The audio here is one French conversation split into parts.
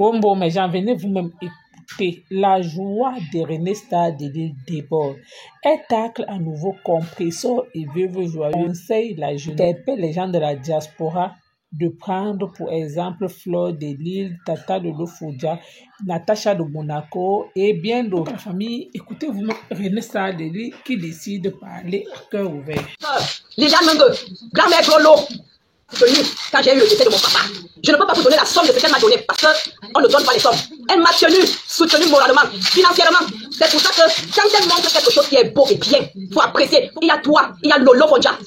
Bon, mais j'en venais vous-même écouter. La joie de René Star de l'île déborde. Elle tacle à nouveau compresseur et veuve joyeux. Conseille la jeunesse. Interpelle les gens de la diaspora de prendre pour exemple Flore de Lille, Tata de Lofoudia, Natacha de Monaco et bien d'autres. La famille, écoutez-vous René Star de l'île qui décide de parler à cœur ouvert. Liliane Mengue, grand-mère Grolo, quand j'ai eu le décès de mon papa, je ne peux pas vous donner la somme de ce qu'elle m'a donné parce qu'on ne donne pas les sommes. Elle m'a soutenu moralement, financièrement. C'est pour ça que quand elle montre quelque chose qui est beau et bien, il faut apprécier. Il y a toi, il y a Lolo Fonja.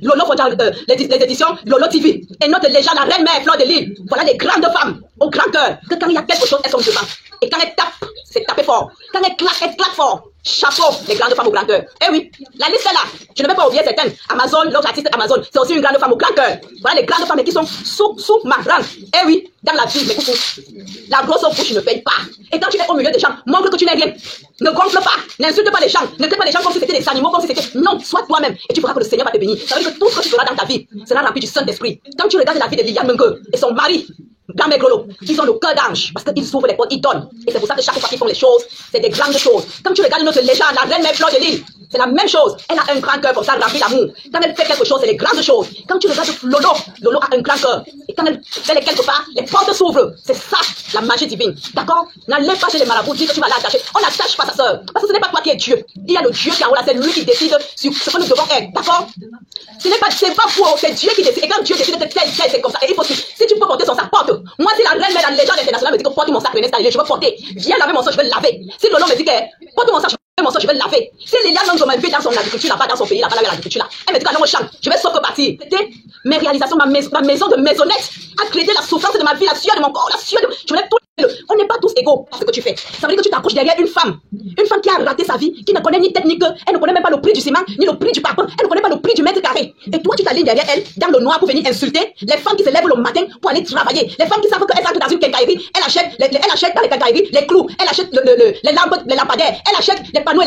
Lolo Fonja, les éditions Lolo TV. Et notre légende, la reine-mère Flore de Lille. Voilà les grandes femmes au grand cœur. Que quand il y a quelque chose, elles sont devant. Et quand elles tapent, c'est taper fort. Quand elles claquent fort. Chapeau, les grandes femmes au grand cœur. Eh oui, la liste est là. Je ne vais pas oublier certaines. Amazon, l'autre artiste Amazon, c'est aussi une grande femme au grand cœur. Voilà les grandes femmes qui sont sous ma rangue. Eh oui, dans la vie, mes coucous. La grosse bouche ne paye pas. Et quand tu es au milieu des gens, montre que tu n'es rien. Ne gonfle pas, n'insulte pas les gens, ne traite pas les gens comme si c'était des animaux, comme si c'était... Non, sois toi-même et tu verras que le Seigneur va te bénir. Ça veut dire que tout ce que tu feras dans ta vie sera rempli du Saint-Esprit. Quand tu regardes la vie de Liliane Mengue et son mari, grand-mère Grolo, ils ont le cœur d'ange parce qu'ils s'ouvrent les portes, ils donnent. Et c'est pour ça que chaque fois qu'ils font les choses, c'est des grandes choses. Quand tu regardes notre légende, la reine-mère Flore de Lille, c'est la même chose. Elle a un grand cœur comme ça, rempli d'amour. Quand elle fait quelque chose, c'est les grandes choses. Quand tu regardes Lolo a un grand cœur. Et quand elle fait les quelque part, les portes s'ouvrent. C'est ça, la magie divine. D'accord? N'allez pas chez les marabouts, dis que tu vas l'attacher. On n'attache pas sa sœur. Parce que ce n'est pas toi qui es Dieu. Il y a le Dieu qui est en haut là, c'est lui qui décide sur ce que nous devons être. D'accord? C'est pas faux, c'est Dieu qui décide. Et quand Dieu décide de tel, c'est comme ça. Et il faut que, si tu peux porter son sac, porte. Moi, si la reine, mais la légende internationale me dit que porte mon sac, je veux porter. Viens laver mon sang, je vais le laver. Si Lolo me dit que porte mon sac, je vais le laver. Si Liliane Mengue m'invite dans son agriculture là-bas, dans son pays là-bas, dans l'agriculture là, elle me dit qu'à mon champ, je vais sauf partir. Mes réalisations, ma maison de maisonnette a créé la souffrance de ma vie, la sueur de mon corps, la sueur de... Je voulais tout... On n'est pas tous égaux à ce que tu fais. Ça veut dire que tu t'accroches derrière une femme qui a raté sa vie, qui ne connaît ni technique, elle ne connaît même pas le prix du ciment, ni le prix du parpaing, elle ne connaît pas le prix du mètre carré. Et toi, tu t'alignes derrière elle, dans le noir, pour venir insulter les femmes qui se lèvent le matin pour aller travailler. Les femmes qui savent qu'elles entrent dans une quincaillerie, elle achète dans les quincailleries les clous, elle achète les lampes, les lampadaires, elle achète les panneaux,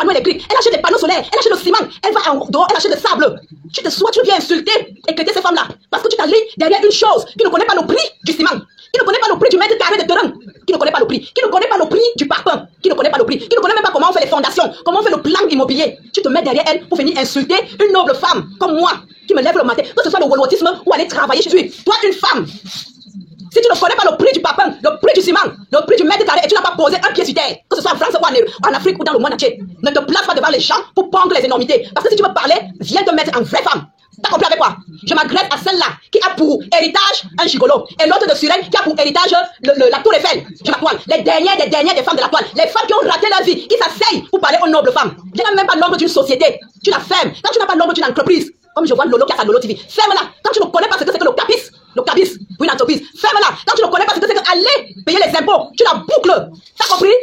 électriques, elle achète les panneaux solaires, elle achète le ciment, elle va en dehors, elle achète le sable. Tu viens insulter et traiter ces femmes-là parce que tu t'alignes derrière une chose qui ne connaît pas le prix du ciment, qui ne connaît pas le prix du mètre carré de terrain, qui ne connaît pas le prix, qui ne connaît pas le prix du parpaing, qui ne connaît pas le prix, qui ne connaît même pas comment on fait les fondations, comment on fait le plan immobilier. Tu te mets derrière elle pour venir insulter une noble femme comme moi qui me lève le matin, que ce soit le wolotisme ou aller travailler chez lui. Toi, une femme, si tu ne connais pas le prix du parpaing, le prix du ciment, le prix du mètre carré et tu n'as pas posé un pied sur terre, que ce soit en France ou en Afrique ou dans le monde entier, ne te place pas devant les gens pour pondre les énormités. Parce que si tu veux parler, viens te mettre en vraie femme. T'as compris avec quoi? Je m'agresse à celle-là qui a pour héritage un gigolo et l'autre de Suren qui a pour héritage la tour Eiffel. Je m'appelle les dernières des femmes de la toile, les femmes qui ont raté leur vie, qui s'asseyent pour parler aux nobles femmes. Je n'ai même pas l'ombre d'une société. Tu la fermes. Quand tu n'as pas l'ombre d'une entreprise, comme je vois Lolo qui a sa Lolo TV, ferme-la. Quand tu ne connais pas ce que c'est que le cabis pour une entreprise, ferme-la. Quand tu ne connais pas ce que c'est que aller payer les impôts, tu la boucles. T'as compris?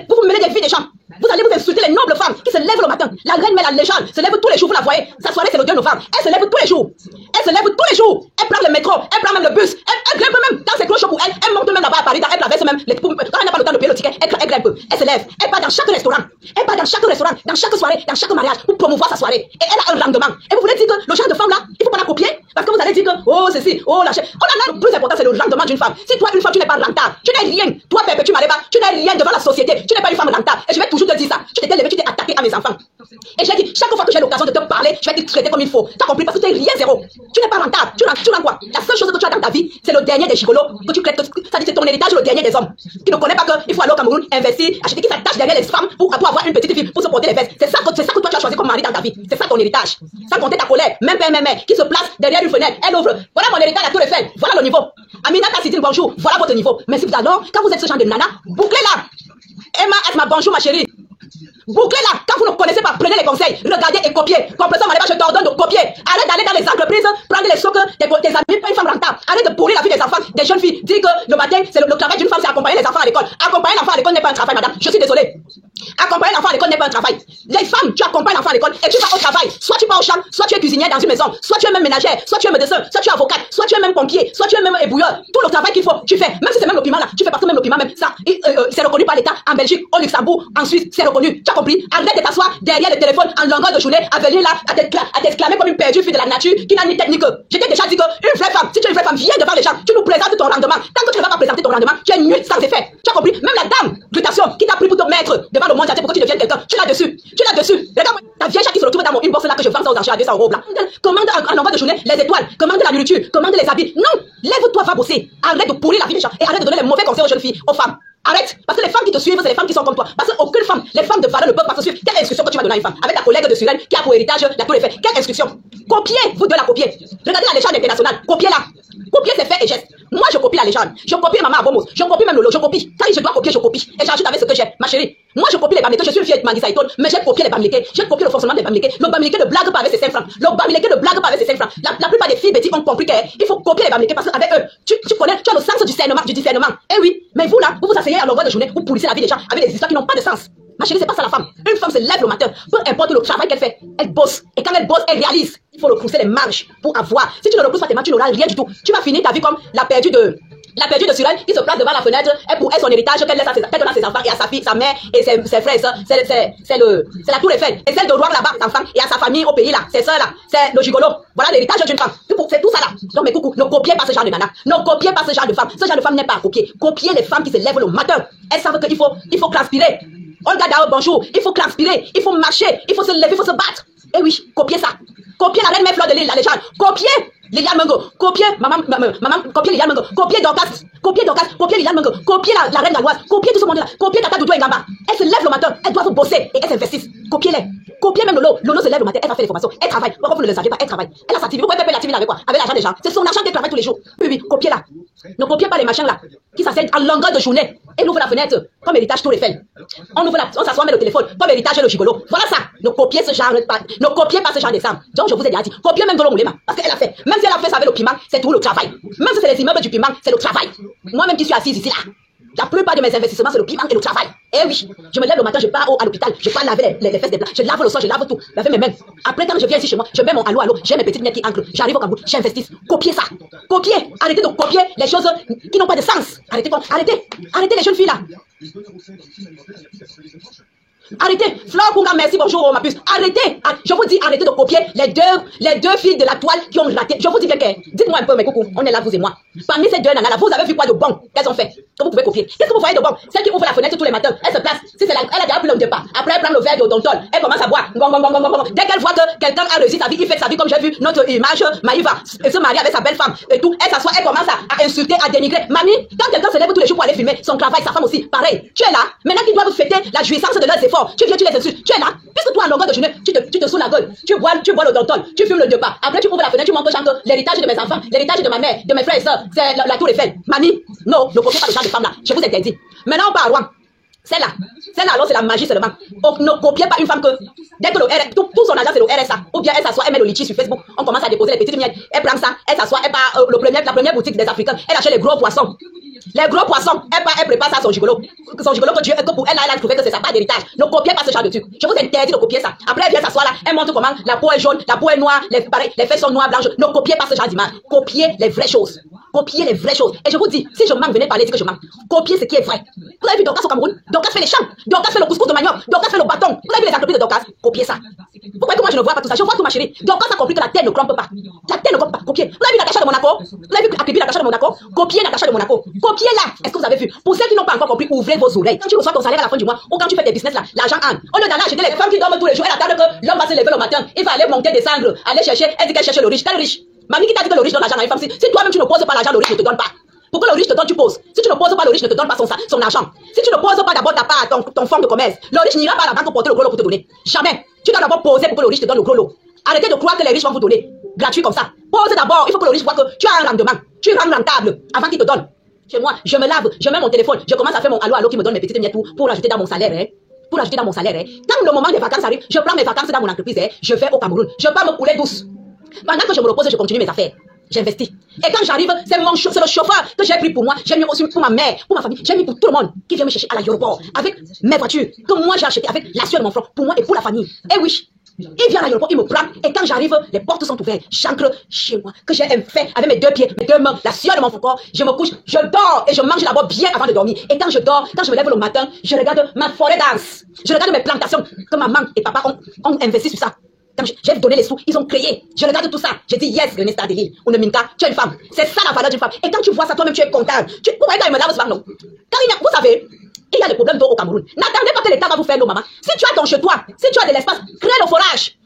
Vous menez des vies des gens. Vous allez vous insulter les nobles femmes qui se lèvent le matin. La reine, mais la légende, se lève tous les jours, vous la voyez. Sa soirée, c'est le 2 novembre. Elle se lève tous les jours. Elle se lève tous les jours. Elle prend le métro, elle prend même le bus. Elle grimpe même dans ses cloches pour elle. Elle monte même là-bas à Paris, elle traverse même. Quand elle n'a pas le temps de payer le ticket, elle grimpe. Elle se lève. Elle part dans chaque restaurant. Elle part dans chaque restaurant, dans chaque soirée, dans chaque mariage pour promouvoir sa soirée. Et elle a un rendement. Et vous voulez dire que le genre de femme là, il faut pas la copier? Parce que vous allez dire que, oh, ceci, oh, la chaîne. Oh là là, le plus important, c'est le rendement d'une femme. Si toi, une femme, tu n'es pas rentable, tu n'es rien. Toi, Pépé, tu m'arrives pas, tu n'es rien devant la société. Tu n'es pas une femme rentable. Et je vais toujours te dire ça. Tu t'es levé, tu t'es attaqué à mes enfants. Et j'ai dit, chaque fois que j'ai l'occasion de te parler, je vais te traiter comme il faut. T'as compris? Parce que tu n'es rien, zéro. Tu n'es pas rentable. Tu rends quoi? La seule chose que tu as dans ta vie, c'est le dernier des gigolos que tu crées. Ça dit, c'est ton héritage, le dernier des hommes. Qui ne connaît pas qu'il faut aller au Cameroun, investir, acheter, qui s'attache derrière les femmes pour avoir une petite fille, pour se porter les vestes. C'est ça que toi tu as choisi comme mari dans ta vie. C'est ça ton héritage. Sans compter ta colère, même père, même mère, qui se place derrière une fenêtre, elle ouvre. Voilà mon héritage à Tour Eiffel. Voilà le niveau. Amina Kassidine, bonjour. Voilà votre niveau. Mais si alors, quand vous êtes ce genre de nana, bouclez-la. Emma Asma, bonjour ma chérie. Bouclez-la. Quand vous ne connaissez pas, prenez les conseils. Regardez et copiez. Compresseur Maléba, je t'ordonne de copier. Arrête d'aller dans les entreprises, prendre les socs, tes amis, pas une femme rentable. Arrête de pourrir la vie des enfants, des jeunes filles. Dis que le matin, c'est le travail d'une femme, c'est accompagner les enfants à l'école. Accompagner l'enfant à l'école n'est pas un travail, madame. Je suis désolée. Accompagner l'enfant à l'école n'est pas un travail. Les femmes, tu accompagnes l'enfant à l'école et tu vas au travail. Soit tu pars au champ, soit tu es cuisinière dans une maison, soit tu es même ménagère, soit tu es médecin, soit tu es avocate, soit tu es même pompier, soit tu es même ébouilleur. Tout le travail qu'il faut, tu fais. Même si c'est même le piment là, tu fais partout même le piment même. Ça, c'est reconnu par l'État en Belgique, au Luxembourg, en Suisse, c'est reconnu. Tu as compris? Arrête de t'asseoir derrière le téléphone en longueur de journée à venir là, à t'exclamer comme une perdue fille de la nature qui n'a ni technique. Je t'ai déjà dit qu'une vraie femme, si tu es une vraie femme, viens devant les gens, tu nous présentes ton rendement. Tant que tu ne vas pas présenter ton rendement, tu es nul sans effet. Tu as compris? Même la dame d'utilisation qui t'a pris pour te mettre devant le monde entier pour que tu deviennes quelqu'un, tu l'as dessus. Tu l'as dessus. Regarde, ta vieille qui se retrouve dans mon inbox là que je vends ça aux enchères à 200 € là. Commande en envoi de journée les étoiles, commande la nourriture, commande les habits. Non, lève-toi, va bosser. Arrête de pourrir la vie des gens et arrête de donner les mauvais conseils aux jeunes filles, aux femmes. Arrête, parce que les femmes qui te suivent, c'est les femmes qui sont comme toi. Parce qu'aucune femme, les femmes de valeur ne peuvent pas te suivre. Quelle instruction que tu vas donner à une femme? Avec ta collègue de Suren qui a pour héritage la Tour Eiffel. Quelle instruction? Copiez, vous devez la copier. Regardez la légende internationale, copiez-la. Copier ses faits et gestes. Moi, je copie la légende. Je copie maman à Bomos. Je copie même Lolo. Je copie. Quand je dois copier, je copie. Et j'ajoute avec ce que j'ai. Ma chérie, moi, je copie les bamlékés. Je suis une fille de Mangi Saïton, mais j'ai copié les bamlékés. J'ai copié le fonctionnement des bamlékés. Le bamléké ne blague pas avec ses 5 francs. Le bamléké ne blague pas avec ses 5 francs. La plupart des filles bêtises ont compris qu'il faut copier les bamlékés parce qu'avec eux, tu connais, tu as le sens du discernement. Eh oui, mais vous là, vous vous asseyez à longueur de journée, vous pourrissez la vie des gens avec des histoires qui n'ont pas de sens. Ma chérie, c'est pas ça la femme. Une femme se lève le matin, peu importe le travail qu'elle fait, elle bosse. Et quand elle bosse, elle réalise. Il faut repousser les marches pour avoir. Si tu ne repousses pas tes marches, tu n'auras rien du tout. Tu vas finir ta vie comme la perdue de Suren qui se place devant la fenêtre et pour elle son héritage qu'elle donne à ses enfants et à sa fille, sa mère et ses frères et sœurs. C'est la Tour Eiffel. Et celle de roi là-bas, ses enfants et à sa famille au pays là, ses sœurs là, c'est le gigolo. Voilà l'héritage d'une femme. C'est tout ça là. Donc mais coucou, ne copiez pas ce genre de nana. Ne copiez pas ce genre de femme. Ce genre de femme n'est pas à copier. Copiez les femmes qui se lèvent le matin. Elles savent qu'il faut transpirer. Olga Dao, bonjour. Il faut transpirer, il faut marcher, il faut se lever, il faut se battre. Eh oui, copiez ça. Copiez la reine mère Fleur de Lille, la légende. Copiez Liliane Mengo. Copiez maman, copiez Liliane Mengo. Copiez Dorcas. Copiez Liliane Mengo. Copiez la reine Galoise. Copiez tout ce monde-là. Copiez Tata Doudou et Ngamba. Elles se lèvent le matin, elles doivent bosser et elles s'investissent. Copiez-les. Copiez même Lolo. Lolo se lève le matin, elle va faire les formations. Elle travaille. Pourquoi vous ne le saviez pas? Elle travaille. Elle a sa TV. Vous pouvez payer la TV avec quoi? Avec l'argent des gens. C'est son argent qu'elle travaille tous les jours. Oui, copiez-la. Ne copiez pas les machins là qui s'asseyent en longueur de journée. Elle ouvre la fenêtre comme héritage Tour Eiffel. On s'assoit, met le téléphone comme héritage le gigolo. Voilà ça. Ne copiez ce genre pas ce genre d'exemple. Donc je vous ai déjà dit, copiez même Dolo Moulema parce qu'elle a fait. Même si elle a fait ça avec le piment, c'est tout le travail. Même si c'est les immeubles du piment, c'est le travail. Moi-même qui suis assise ici là. La plupart de mes investissements, c'est le piment et le travail. Eh oui, je me lève le matin, je pars à l'hôpital, je pars laver les fesses des plats, je lave le sol, je lave tout, laver mes mains. Après, quand je viens ici chez moi, je mets mon allô, j'ai mes petites lunettes qui ancrent, j'arrive au Cameroun, j'investis. Copiez ça. Copiez. Arrêtez de copier les choses qui n'ont pas de sens. Arrêtez les jeunes filles là. Arrêtez, Flore Kunga, merci, bonjour ma puce. Arrêtez, je vous dis, arrêtez de copier les deux filles de la toile qui ont raté. Je vous dis quelqu'un, dites-moi un peu, mes coucou, on est là, vous et moi. Parmi ces deux nanas là, vous avez vu quoi de bon qu'elles ont fait, que vous pouvez copier? Qu'est-ce que vous voyez de bon? Celle qui ouvre la fenêtre tous les matins, elle se place, si elle a déjà pris le départ. Après, elle prend le verre de Dontol, elle commence à boire. Dès qu'elle voit que quelqu'un a réussi sa vie, il fait sa vie comme j'ai vu notre image, Maïva, se marie avec sa belle femme et tout. Elle s'assoit, elle commence à insulter, à dénigrer. Mamie, quand quelqu'un se lève tous les jours pour aller filmer son travail, sa femme aussi, pareil. Tu es là, maintenant qu'ils doivent fêter la jouissance de leurs efforts. Tu viens, tu les insultes. Tu es là, puisque toi, en longueur de journée, tu te saoules la gueule, tu bois le Dontol, tu fumes le départ. Après, tu ouvres la fenêtre, tu montres aux gens que l'héritage de mes enfants, l'héritage de ma mère, de mes frères et sœurs, c'est la Tour Eiffel. Mamie, non, ne copiez pas le genre de femme là. Je vous interdis. Maintenant, on part à Rouen. Celle-là, alors c'est la magie seulement. Ne copiez pas une femme que, dès que tout son argent c'est le RSA, ou bien elle s'assoit, elle met le litchi sur Facebook, on commence à déposer les petites miettes, elle prend ça, elle s'assoit, elle part la première boutique des Africains, elle achète les gros poissons. Les gros poissons, elle prépare ça à son gigolo. Son gigolo que pour elle, elle a trouvé que c'est sa part d'héritage. Ne copiez pas ce genre de truc. Je vous interdis de copier ça. Après, elle vient s'asseoir là, elle montre comment la peau est jaune, la peau est noire, les fesses sont noires, blanches. Ne copiez pas ce genre d'image. Copiez les vraies choses. Copiez les vraies choses. Et je vous dis, si je manque, venez parler, dites que je manque. Copiez ce qui est vrai. Vous avez vu Dorcas au Cameroun? Dorcas fait les champs. Dorcas fait le couscous de manioc. Dorcas fait le bâton. Vous avez vu les entreprises de Dorcas? Copiez ça. Vous voyez que moi je ne vois pas tout ça. Je vois tout ma chérie. Dorcas a compris que la terre ne crompe pas. La terre ne crompe pas. Copiez. Vous avez vu Natacha de Monaco? Vous avez vu Akibi Natacha de Monaco? Copiez Natacha de Monaco. Copiez-la. Est-ce que vous avez vu? Pour ceux qui n'ont pas encore compris, ouvrez vos oreilles. Quand tu reçois ton salaire à la fin du mois, ou quand tu fais tes business là, l'argent entre. Au lieu d'aller acheter les femmes qui dorment tous les jours, elle attend que l'homme va se lever le matin, il va aller monter, descendre, aller chercher, elle dit qu'elle cherche le riche. Quel riche? Mamie qui t'a dit que le riche donne l'argent à une femme, si toi-même tu ne poses pas l'argent, le riche ne te donne pas. Pour que le riche te donne, tu poses. Si tu ne poses pas, le riche ne te donne pas son argent. Si tu ne poses pas d'abord ta part, ton fonds de commerce, le riche n'ira pas à la banque porter le gros lot pour te donner. Jamais. Tu dois d'abord poser pour que le riche te donne le gros lot. Arrêtez de croire que les riches vont vous donner gratuit comme ça. Pose d'abord, il faut que le riche voit que tu as un rendement, tu es rentable avant qu'il te donne. Chez moi, je me lave, je mets mon téléphone, je commence à faire mon allô qui me donne mes petites miettes pour rajouter dans mon salaire. Pour rajouter dans mon salaire. Quand le moment des vacances arrive, je prends mes vacances dans mon entreprise, je vais au Cameroun. Je pars me couler douce. Pendant que je me repose, je continue mes affaires. j'investis. Et quand j'arrive, c'est le chauffeur que j'ai pris pour moi. J'ai mis aussi pour ma mère, pour ma famille. J'ai mis pour tout le monde qui vient me chercher à l'aéroport avec mes voitures que moi j'ai achetées avec la sueur de mon front pour moi et pour la famille. Et oui, il vient à l'aéroport, il me prend. Et quand j'arrive, les portes sont ouvertes. J'entre chez moi, que j'ai fait avec mes 2 pieds, mes 2 mains, la sueur de mon corps. Je me couche, je dors et je mange d'abord bien avant de dormir. Et quand je dors, quand je me lève le matin, je regarde ma forêt d'Ars. Je regarde mes plantations que maman et papa ont investi sur ça. Quand j'ai donné les sous, ils ont créé. Je regarde tout ça. J'ai dit yes, René Star de Lille. Ou Minka, tu es une femme. C'est ça la valeur d'une femme. Et quand tu vois ça, toi-même, tu es content. Vous voyez quand il me lave ce non? Quand vous savez, il y a des problèmes d'eau au Cameroun. N'attendez pas que l'État va vous faire l'eau, maman. Si tu as ton chez toi, si tu as de l'espace, crée le forage.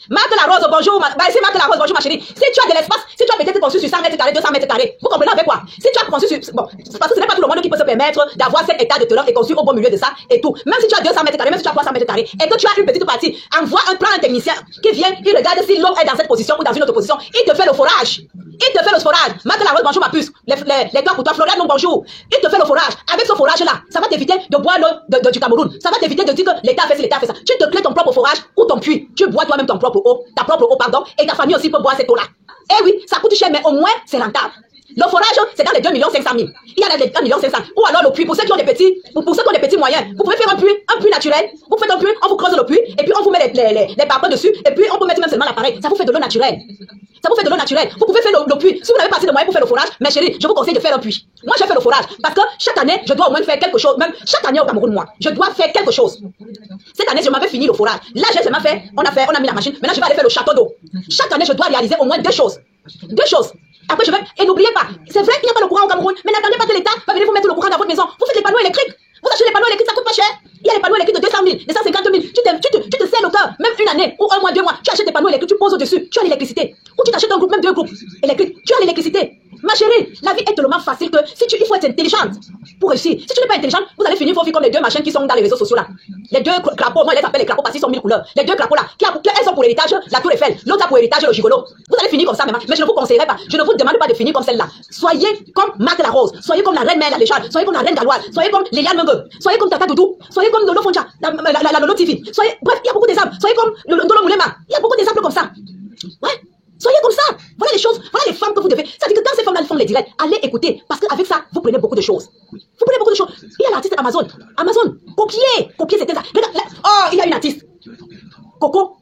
Marc la Rose, bonjour. Ici, Marc la Rose, bonjour, ma chérie. Si tu as de l'espace, si tu as peut-être construit sur 100 mètres carrés, 200 mètres carrés, vous comprenez avec quoi? Si tu as construit sur. Bon, parce que ce n'est pas tout le monde qui peut se permettre d'avoir cet état de terrain et construire au beau milieu de ça et tout. Même si tu as 200 mètres carrés, même si tu as 300 mètres carrés et que tu as une petite partie, envoie un technicien qui vient, il regarde si l'eau est dans cette position ou dans une autre position. Il te fait le forage. Il te fait le forage. Marc la Rose, bonjour, ma puce. Les gars pour toi, Florian, non, bonjour. Il te fait le forage. Avec ce forage-là, ça va t'éviter de boire l'eau du Cameroun. Ça va t'éviter de dire que l'État fait ci, l'État fait ça. Tu te crées ton propre forage ou ton puits. Tu bois toi-même ton propre eau. Ta propre eau, pardon, et ta famille aussi peut boire cette eau-là. Eh oui, ça coûte cher, mais au moins, c'est rentable. Le forage, c'est dans les 2 500 000. Il y a les 1 500 000. Ou alors le puits, pour ceux qui ont des petits, pour ceux qui ont des petits moyens, vous pouvez faire un puits naturel. Vous faites un puits, on vous creuse le puits, et puis on vous met les parpaings dessus, et puis on peut mettre même seulement l'appareil. Ça vous fait de l'eau naturelle. Ça vous fait de l'eau naturelle. Vous pouvez faire le puits. Si vous n'avez pas assez de moyens pour faire le forage, mes chéris, je vous conseille de faire un puits. Moi, j'ai fait le forage. Parce que chaque année, je dois au moins faire quelque chose. Même chaque année au Cameroun, moi, je dois faire quelque chose. Cette année, je m'avais fini le forage. Là, j'ai seulement fait, on a mis la machine. Maintenant, je vais aller faire le château d'eau. Chaque année, je dois réaliser au moins 2 choses. 2 choses. Après, je vais. Et n'oubliez pas, c'est vrai qu'il n'y a pas le courant au Cameroun, mais n'attendez pas que l'État va venir vous mettre le courant dans votre maison. Vous faites les panneaux électriques. Vous achetez les panneaux électriques, ça coûte pas cher. Il y a les panneaux électriques de 200 000, 250 000. Tu te serres le cœur, même une année, ou 1 mois, 2 mois. Tu achètes des panneaux électriques, tu poses au-dessus. Tu as l'électricité. Ou tu t'achètes un groupe, même 2 groupes électriques. Tu as l'électricité. Ma chérie, la vie est tellement facile que il faut être intelligente pour réussir. Si tu n'es pas intelligente, vous allez finir vos vies comme les 2 machines qui sont dans les réseaux sociaux là. Les 2 crapauds, moi je les appelle les crapauds parce qu'ils sont 1000 couleurs. Les 2 crapauds là, elles ont pour héritage la tour Eiffel, l'autre a pour héritage le gigolo. Vous allez finir comme ça, mais je ne vous conseillerais pas. Je ne vous demande pas de finir comme celle-là. Soyez comme Marc la Rose, soyez comme la reine mère la légende, soyez comme la reine galloise, soyez comme Léliane Mengue, soyez comme Tata Doudou, soyez comme Lolo Fonja, la Lolo TV. Soyez, bref, il y a beaucoup d'exemples. Soyez comme Ndolo Moulema. Il y a beaucoup d'exemples comme ça. Ouais. Soyez comme ça. Voilà les choses, voilà les femmes que vous devez. Ça veut dire que quand ces femmes-là font les directs, allez écouter. Parce qu'avec ça, vous prenez beaucoup de choses. Vous prenez beaucoup de choses. Il y a l'artiste Amazon. Amazon, copiez c'était ça. Oh, il y a une artiste. Coco,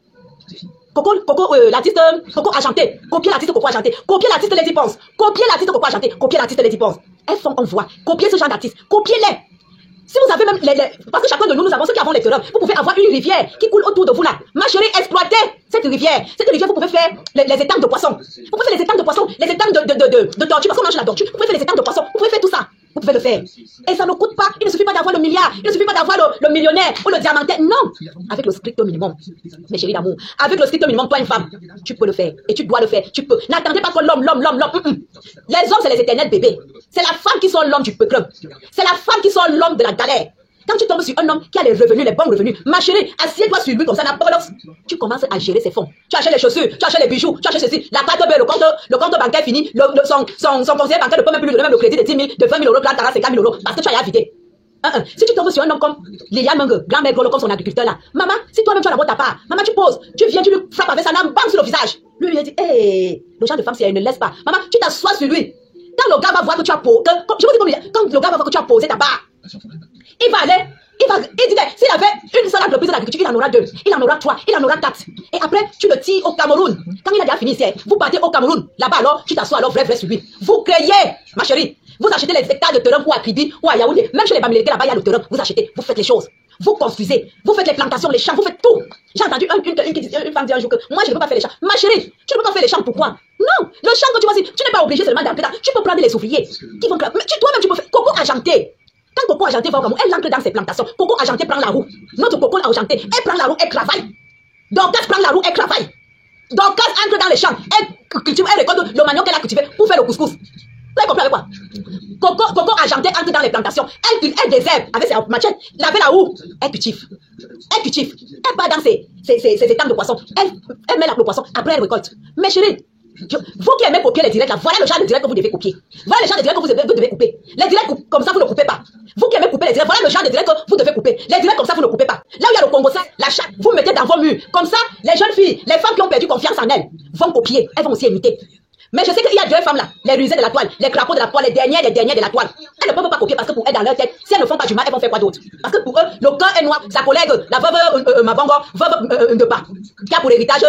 l'artiste Coco Argenté. Copiez l'artiste Coco Argenté. Copiez l'artiste Lady Ponce. Copiez l'artiste Coco Argenté. Copiez l'artiste Lady Ponce. Elles font en voix. Copiez ce genre d'artistes. Copiez-les. Si vous avez même parce que chacun de nous avons ceux qui avons les terrains, vous pouvez avoir une rivière qui coule autour de vous là. Ma chérie, exploitez cette rivière. Cette rivière, vous pouvez faire les étangs de poissons. Vous pouvez faire les étangs de poissons, les étangs de tortue, parce qu'on mange la tortue. Vous pouvez faire les étangs de poissons. Vous pouvez faire tout ça. Vous pouvez le faire. Et ça ne coûte pas. Il ne suffit pas d'avoir le milliard. Il ne suffit pas d'avoir le millionnaire ou le diamantaire. Non. Avec le strict minimum, mes chéris d'amour. Avec le strict minimum, toi une femme, tu peux le faire. Et tu dois le faire. Tu peux. N'attendez pas que l'homme. Les hommes, c'est les éternels bébés. C'est la femme qui sont l'homme du peuple. C'est la femme qui sont l'homme de la galère. Quand tu tombes sur un homme qui a les revenus, les bons revenus, ma chérie, assieds-toi sur lui comme ça, tu commences à gérer ses fonds. Tu achètes les chaussures, tu achètes les bijoux, tu achètes ceci, la carte bleue, le compte bancaire fini, son conseiller bancaire ne peut même plus lui donner même le crédit de 10 000, de 20 000 euros, de 50 000 euros, parce que tu as à vider. Si tu tombes sur un homme comme Léliane Mengue, grand-mère gros comme son agriculteur là, maman, si toi-même tu as d'abord ta part, maman tu poses, tu viens, tu lui frappes avec sa lame, bam sur le visage. Lui il dit, hé, le genre de femme si elle ne laisse pas, maman, tu t'assois sur lui. Quand le gars va voir que tu as posé, je vous dis quand le gars va voir que tu as posé ta barre, il va aller. Il dit s'il avait une seule entreprise d'agriculture, il en aura 2, il en aura 3, il en aura 4. Et après, tu le tires au Cameroun. Quand il a déjà fini ici, vous partez au Cameroun. Là-bas alors, tu t'assois alors vrai sur lui. Vous créez, ma chérie. Vous achetez les hectares de terrain pour Kribi ou à Yaoundé. Même chez les Bamileke, là-bas, il y a le terrain. Vous achetez, vous faites les choses. Vous construisez, vous faites les plantations, les champs, vous faites tout. J'ai entendu une femme dire un jour que moi je ne peux pas faire les champs. Ma chérie, tu ne peux pas faire les champs, pourquoi? Non, le champ que tu vois, tu n'es pas obligé seulement d'entrer là. Tu peux prendre les ouvriers qui vont. Mais toi-même, tu peux faire. Coco argenté. Quand Coco Argenté va au Cameroun, elle entre dans ses plantations. Coco Argenté prend la roue. Notre Coco Argenté, elle prend la roue, elle travaille. Dorcas prend la roue, elle travaille. Dorcas entre dans les champs. Elle cultive, elle récolte le manioc qu'elle a cultivé pour faire le couscous. Vous avez compris avec quoi? Coco Argenté entre dans les plantations. Elle désherbe avec ses machettes. Avec la roue, elle cultive. Elle part dans ses étangs de poissons. Elle met le poisson. Après, elle récolte. Mais chérie, vous qui aimez copier les directs là, voilà le genre de direct que vous devez copier. Voilà le genre de direct que vous devez couper. Les directs comme ça, vous ne coupez pas. Vous qui aimez couper les directs, voilà le genre de direct que vous devez couper. Les directs comme ça, vous ne coupez pas. Là où il y a le Congo, ça, la chatte, vous mettez dans vos murs. Comme ça, les jeunes filles, les femmes qui ont perdu confiance en elles, vont copier. Elles vont aussi imiter. Mais je sais qu'il y a deux femmes là, les rusées de la toile, les crapauds de la toile, les dernières de la toile. Elles ne peuvent pas copier parce que pour elles, dans leur tête, si elles ne font pas du mal, elles vont faire quoi d'autre? Parce que pour eux, le cœur est noir. Sa collègue, la veuve Mabongo, veuve de pas, qui a pour héritage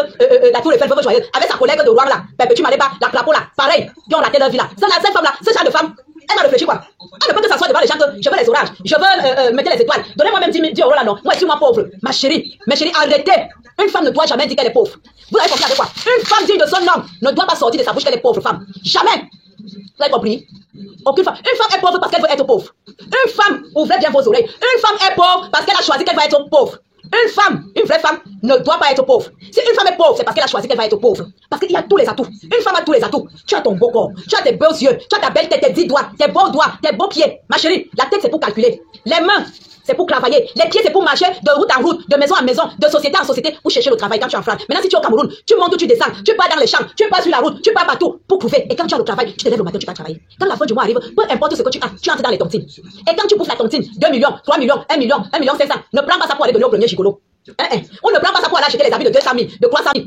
la tour Eiffel, veuve joyeuse, avec sa collègue de Rouen là, Perpétue Maléba, la crapaud là, pareil, qui ont raté leur vie là. Cette femme là, ce genre de femme, elle va réfléchir quoi? Elle ne peut que s'asseoir devant les gens que je veux les orages, je veux mettre les étoiles. Donnez-moi même 10 euros là, non. Moi, je suis moi pauvre. Ma chérie, arrêtez. Une femme ne doit jamais dire qu'elle est pauvre. Vous avez compris avec quoi? Une femme digne de son homme ne doit pas sortir de sa bouche qu'elle est pauvre femme. Jamais. Vous avez compris? Aucune femme. Une femme est pauvre parce qu'elle veut être pauvre. Une femme, ouvrez bien vos oreilles. Une femme est pauvre parce qu'elle a choisi qu'elle va être pauvre. Une femme, une vraie femme, ne doit pas être pauvre. Si une femme est pauvre, c'est parce qu'elle a choisi qu'elle va être pauvre. Parce qu'il y a tous les atouts. Une femme a tous les atouts. Tu as ton beau corps, tu as tes beaux yeux, tu as ta belle tête, tes 10 doigts, tes beaux pieds. Ma chérie, la tête c'est pour calculer. Les mains, c'est pour travailler. Les pieds, c'est pour marcher de route en route, de maison en maison, de société en société, pour chercher le travail quand tu es en France. Maintenant, si tu es au Cameroun, tu montes ou tu descends, tu pars dans les champs, tu pars sur la route, tu pars partout pour prouver. Et quand tu as le travail, tu te lèves le matin, tu vas travailler. Quand la fin du mois arrive, peu importe ce que tu as, tu entres dans les tontines. Et quand tu bouffes la tontine, 2 millions, 3 millions, 1 million, 1 million 500, ne prends pas ça pour aller donner au premier gigolo. On ne prend pas ça pour aller acheter les habits de 200 000, de 300 000.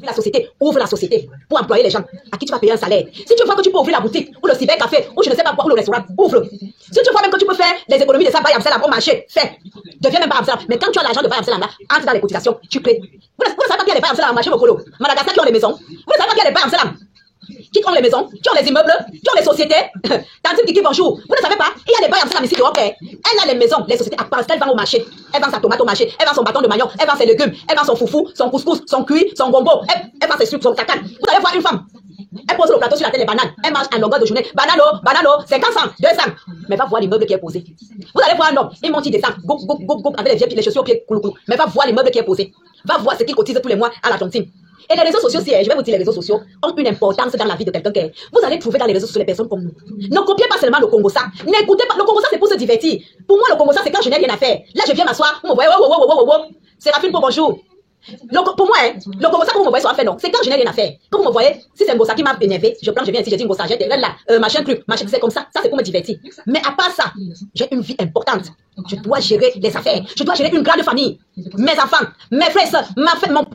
La société, ouvre la société pour employer les gens à qui tu vas payer un salaire. Si tu vois que tu peux ouvrir la boutique, ou le cybercafé, ou je ne sais pas quoi, ou le restaurant, ouvre. Si tu vois même que tu peux faire les économies de ça, Baye Amsterdam au marché, fais. Deviens même Baye Amsterdam. Mais quand tu as l'argent de Baye Amsterdam là, entre dans les cotisations, tu crées. Vous ne savez pas qu'il y a les Baye Amsterdam au marché Mokolo. Madagascar qui ont les maisons. Vous ne savez pas qu'il y a les Baye Amsterdam qui ont les maisons, qui ont les immeubles, qui ont les sociétés. Tantine Kiki, bonjour. Vous ne savez pas, il y a des Baye Amsterdam ici dehors. Elle a les maisons, les sociétés, parce qu'elle vend au marché. Elle vend sa tomate au marché, elle vend son bâton de maillon, elle vend ses légumes, elle vend son foufou, son couscous, son cuit, son gombo, elle vend ses sucres, son cacane. Vous allez voir une femme. Elle pose le plateau sur la tête les bananes. Elle mange en longueur de journée. Banano, 50 cents, 200. Mais va voir l'immeuble qui est posé. Vous allez voir un homme, il monte, il descend, go, avec les vieilles les chaussures aux pieds, coulou. Mais va voir l'immeuble qui est posé. Va voir ce qu'il cotise tous les mois à la tontine. Et les réseaux sociaux, je vais vous dire, les réseaux sociaux ont une importance dans la vie de quelqu'un. Vous allez trouver dans les réseaux sociaux les personnes comme nous. Ne copiez pas seulement le Congo ça. N'écoutez pas. Le Congo ça, c'est pour se divertir. Pour moi, le Congo ça, c'est quand je n'ai rien à faire. Là, je viens m'asseoir. Vous me voyez, Séraphine, bonjour. Pour moi, le Congo ça, quand vous me voyez sur un fait, non. C'est quand je n'ai rien à faire. Quand vous me voyez, si c'est un Ngossa qui m'a énervé, je viens ici, je dis Ngossa, j'ai là, machin truc, c'est comme ça. Ça, c'est pour me divertir. Mais à part ça, j'ai une vie importante. Je dois gérer les affaires. Je dois gérer une grande famille. Mes enfants, mes frères et sœurs,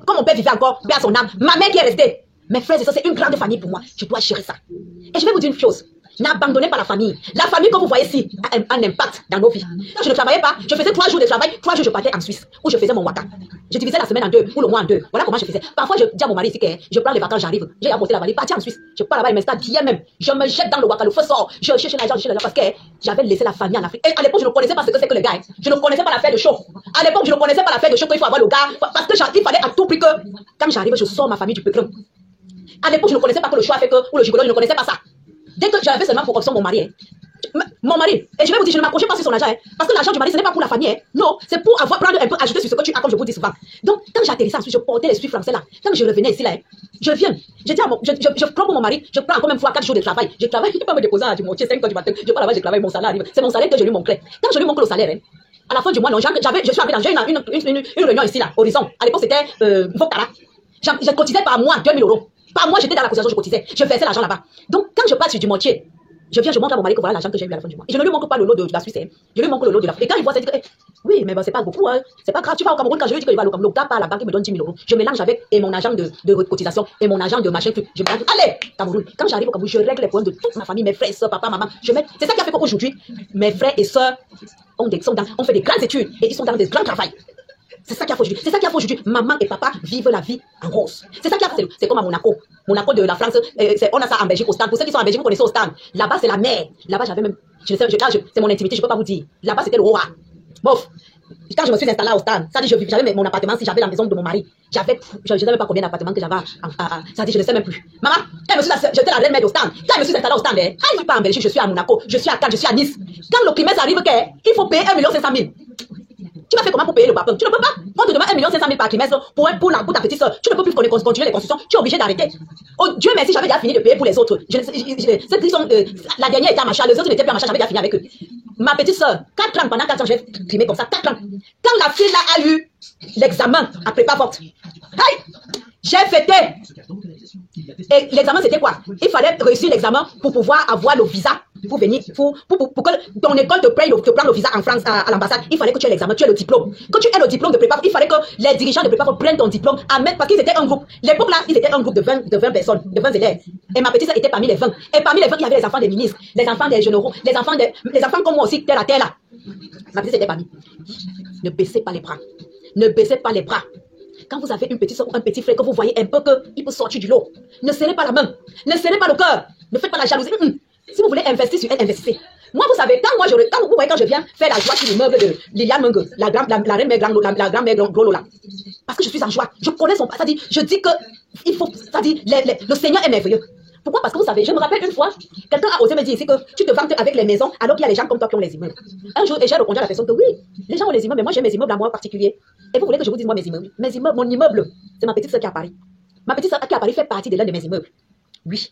comme mon père vivait encore, paix à son âme, ma mère qui est restée. Mes frères et sœurs, c'est une grande famille pour moi. Je dois gérer ça. Et je vais vous dire une chose. N'abandonnez pas la famille. La famille que vous voyez ici a un impact dans nos vies. Quand je ne travaillais pas, je faisais 3 jours de travail, 3 jours je partais en Suisse, où je faisais mon waka. Je divisais la semaine en 2, ou le mois en 2. Voilà comment je faisais. Parfois, je dis à mon mari ici que je prends les vacances, j'arrive. J'ai apporté la valise, parti en Suisse. Je pars là-bas, il m'installe bien même. Je me jette dans le waka, le feu sort. Je cherche l'argent, parce que j'avais laissé la famille en Afrique. Et à l'époque, je ne connaissais pas ce que c'est que le gars. Je ne connaissais pas l'affaire de chaud. À l'époque, je ne connaissais pas l'affaire de chaud qu'il faut avoir le gars. Parce que il fallait à tout prix que, quand j'arrive, je sors ma famille du peuple. À l'époque, je ne connaissais pas que le choix fait que, ou le gigolo, je ne connaissais pas ça. Dès que j'avais seulement pour option mon mari. Mon mari, et je vais vous dire, je ne m'accrochais pas sur son argent. Parce que l'argent du mari, ce n'est pas pour la famille. Non, c'est pour prendre un peu, ajouter sur ce que tu as, comme je vous dis souvent. Donc, quand j'atterrissais ensuite, je portais les suites français là. Quand je revenais ici là, je viens. Je dis à je prends pour mon mari, je prends encore même fois 4 jours de travail. Je travaille, je ne peux pas me déposer à Dumontier 5 heures du matin. Je pars là-bas, je travaille, mon salaire arrive. C'est mon salaire que je lui montrais. Quand je lui montre le salaire, à la fin du mois, non, je suis arrivé dans une réunion ici là, Horizon. À l'époque, c'était Vokara. Je cotisais par mois 2 000 euros. Par mois, j'étais dans la cotisation, je cotisais. Je versais l'argent là-bas. Donc, quand je passe sur Dumontier, je montre à mon mari que voilà l'argent que j'ai eu à la fin du mois. Et je ne lui montre pas le lot de la Suisse. Je lui montre le lot de la. Et quand il voit ça, il dit que, oui, mais bon, c'est pas beaucoup, hein. C'est pas grave. Tu vas au Cameroun, quand je lui dis qu'il va au Cameroun, le gars part à la banque, il me donne 10 000 euros. Je mélange avec et mon agent de cotisation et mon agent de machin truc. Je mélange. Allez, Cameroun. Quand j'arrive au Cameroun, je règle les problèmes de toute ma famille, mes frères, soeurs, papa, maman. C'est ça qui a fait qu'aujourd'hui, mes frères et sœurs ont fait des grandes études et ils sont dans des grands travails. C'est ça qui a fait aujourd'hui. C'est ça qui a fait aujourd'hui. Maman et papa vivent la vie en rose. C'est ça qui a fait. C'est comme à Monaco. Monaco de la France. On a ça en Belgique au stand. Pour ceux qui sont en Belgique, vous connaissez au stand. Là-bas, c'est la mer. Là-bas, j'avais même. Je ne sais, c'est mon intimité, je ne peux pas vous dire. Là-bas, c'était le roi. Bof. Quand je me suis installée au stand, ça dit, j'avais mon appartement, si j'avais la maison de mon mari. Je ne sais même pas combien d'appartements que j'avais. Ça dit, je ne sais même plus. Maman, j'étais la reine mère au stand. Quand je me suis installée au stand, je ne suis pas en Belgique, je suis à Monaco, je suis à Cannes, je suis à Nice. Quand le trimestre arrive, il faut payer 1 500 000. Tu vas faire comment pour payer le papa? Tu ne peux pas. On te demande 1 500 000 par trimestre pour ta petite soeur. Tu ne peux plus continuer les constructions. Tu es obligé d'arrêter. Oh Dieu merci, j'avais déjà fini de payer pour les autres. Ceux qui sont, la dernière était à Machin, les autres n'étaient plus à Machin, j'avais déjà fini avec eux. Ma petite soeur, 4 ans, pendant 4 ans, je vais trimer comme ça, 4 ans. Quand la fille là a eu l'examen à prépa forte, j'ai fêté. Et l'examen c'était quoi? Il fallait réussir l'examen pour pouvoir avoir le visa pour venir, pour que ton école te prenne le visa en France, à l'ambassade, il fallait que tu aies l'examen, tu aies le diplôme. Quand tu aies le diplôme de prépa, il fallait que les dirigeants de prépa prennent ton diplôme, parce qu'ils étaient un groupe. L'époque là, ils étaient un groupe de 20 personnes, de 20 élèves. Et ma petite sœur était parmi les 20. Et parmi les 20, il y avait les enfants des ministres, les enfants des généraux, les enfants comme moi aussi, terre à terre là. Ma petite sœur était parmi. Ne baissez pas les bras. Ne baissez pas les bras. Quand vous avez une petite soeur ou un petit frère que vous voyez un peu qu'il peut sortir du lot, ne serrez pas la main, ne serrez pas le cœur, ne faites pas la jalousie. Si vous voulez investir sur elle, investissez. Moi, vous savez, quand vous voyez quand je viens faire la joie sur l'immeuble de Liliane Mungue, la grand-mère Grolola, parce que je suis en joie, je connais son passé, je dis que il faut, le Seigneur est merveilleux. Pourquoi? Parce que vous savez, je me rappelle une fois, quelqu'un a osé me dire ici que tu te vantes avec les maisons alors qu'il y a les gens comme toi qui ont les immeubles. Un jour, et j'ai répondu à la personne que oui, les gens ont les immeubles, mais moi j'ai mes immeubles à moi en particulier. Et vous voulez que je vous dise moi mes immeubles? Mon immeuble, c'est ma petite soeur qui est à Paris. Ma petite soeur qui est à Paris fait partie de l'un de mes immeubles. Oui.